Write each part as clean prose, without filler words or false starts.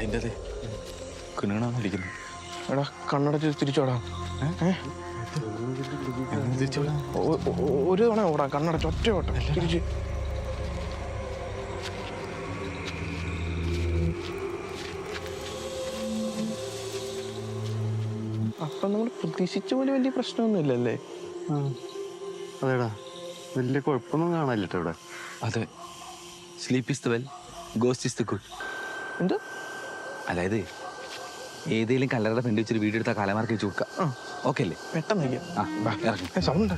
എന്തേ കിണണാന്നിരിക്കുന്നു. എടാ കണ്ണടച്ച് തിരിച്ചോടാ. തിരിച്ചോടാ. ഒരു തവണ ഓടാ, കണ്ണടച്ച് ഒറ്റ ഓട്ടം തിരിച്ച്. അപ്പൊ നമ്മൾ പ്രതീക്ഷിച്ച പോലെ വലിയ പ്രശ്നമൊന്നും ഇല്ലല്ലേ? അതേടാ, വലിയ കുഴപ്പമൊന്നും കാണാനില്ല ഇവിടെ. അതെ, sleep is the well, ghost is the good. എന്ത്? അതായത് ഏതെങ്കിലും കല്ലറയുടെ ഫ്രണ്ട് വെച്ചൊരു വീഡിയോ എടുത്താൽ കാലമാർക്ക് വെച്ച് കൊടുക്കാം. ഓക്കെ അല്ലേ? പെട്ടെന്ന് സൗണ്ട്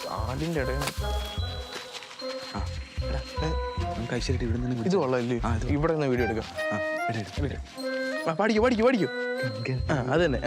കാലിന്റെ ഇടയിൽ നമുക്ക് ഐശ്വര്യ ഇവിടെ നിന്ന് ഇത് കൊള്ളാല്ലേ? ഇവിടെ നിന്ന് വീഡിയോ എടുക്കാം. പഠിക്കൂ പഠിക്കൂ പഠിക്കൂ. അത് തന്നെ.